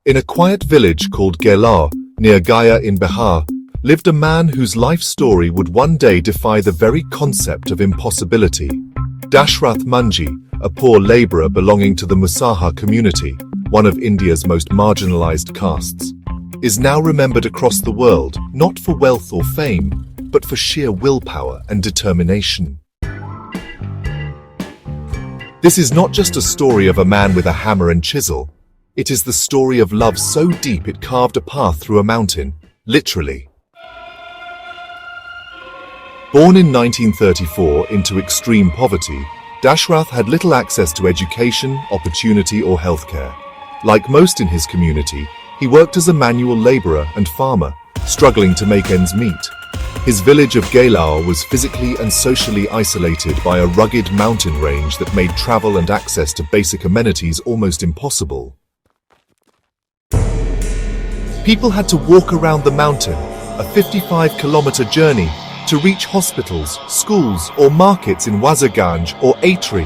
In a quiet village called Gehlaur, near Gaya in Bihar, lived a man whose life story would one day defy the very concept of impossibility. Dashrath Manjhi, a poor labourer belonging to the Musahar community, one of India's most marginalised castes, is now remembered across the world not for wealth or fame, but for sheer willpower and determination. This is not just a story of a man with a hammer and chisel. It is the story of love so deep it carved a path through a mountain, literally. Born in 1934 into extreme poverty, Dashrath had little access to education, opportunity or healthcare. Like most in his community, he worked as a manual labourer and farmer, struggling to make ends meet. His village of Gehlaur was physically and socially isolated by a rugged mountain range that made travel and access to basic amenities almost impossible. People had to walk around the mountain, a 55-kilometer journey, to reach hospitals, schools or markets in Wazaganj or Atri.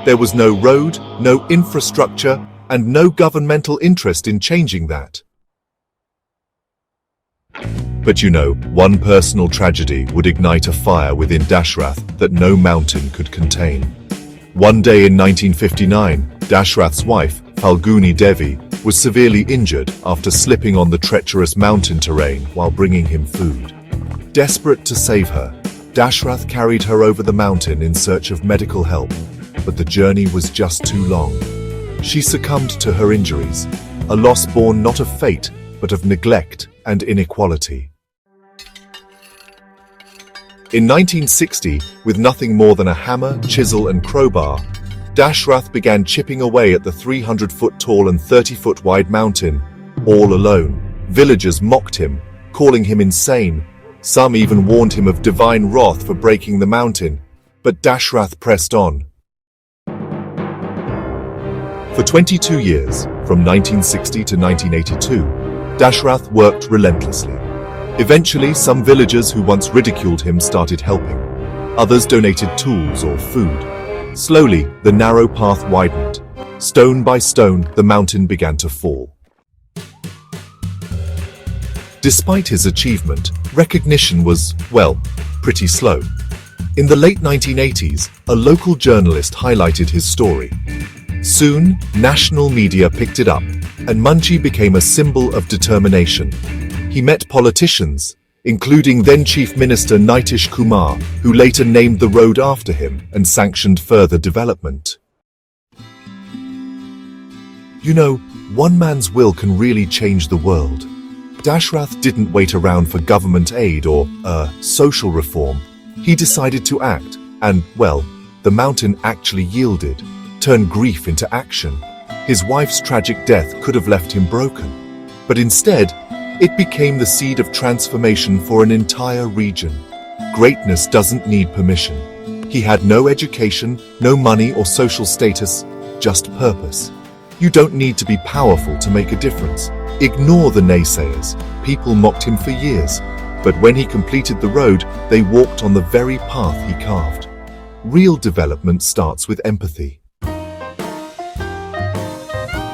There was no road, no infrastructure, and no governmental interest in changing that. But you know, one personal tragedy would ignite a fire within Dashrath that no mountain could contain. One day in 1959, Dashrath's wife, Falguni Devi, was severely injured after slipping on the treacherous mountain terrain while bringing him food. Desperate to save her, Dashrath carried her over the mountain in search of medical help, but the journey was just too long. She succumbed to her injuries, a loss born not of fate, but of neglect and inequality. In 1960, with nothing more than a hammer, chisel and crowbar, Dashrath began chipping away at the 300-foot-tall and 30-foot-wide mountain, all alone. Villagers mocked him, calling him insane. Some even warned him of divine wrath for breaking the mountain, but Dashrath pressed on. For 22 years, from 1960 to 1982, Dashrath worked relentlessly. Eventually, some villagers who once ridiculed him started helping. Others donated tools or food. Slowly, the narrow path widened. Stone by stone, the mountain began to fall. Despite his achievement, recognition was, well, pretty slow. In the late 1980s, a local journalist highlighted his story. Soon, national media picked it up, and Manjhi became a symbol of determination. He met politicians, including then Chief Minister Nitish Kumar, who later named the road after him and sanctioned further development. You know, one man's will can really change the world. Dashrath didn't wait around for government aid or, social reform. He decided to act, and, well, the mountain actually yielded, turned grief into action. His wife's tragic death could have left him broken, but instead, it became the seed of transformation for an entire region. Greatness doesn't need permission. He had no education, no money or social status, just purpose. You don't need to be powerful to make a difference. Ignore the naysayers. People mocked him for years, but when he completed the road, they walked on the very path he carved. Real development starts with empathy.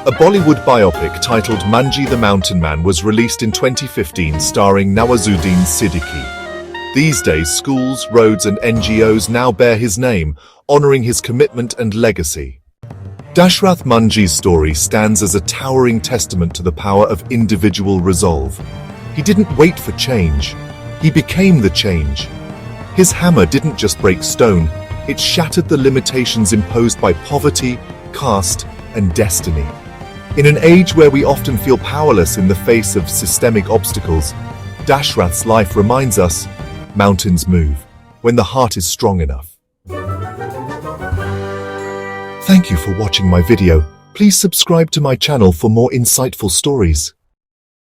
A Bollywood biopic titled Manjhi the Mountain Man was released in 2015 starring Nawazuddin Siddiqui. These days, schools, roads and NGOs now bear his name, honoring his commitment and legacy. Dashrath Manjhi's story stands as a towering testament to the power of individual resolve. He didn't wait for change. He became the change. His hammer didn't just break stone, it shattered the limitations imposed by poverty, caste, and destiny. In an age where we often feel powerless in the face of systemic obstacles, Dashrath's life reminds us, mountains move when the heart is strong enough. Thank you for watching my video. Please subscribe to my channel for more insightful stories.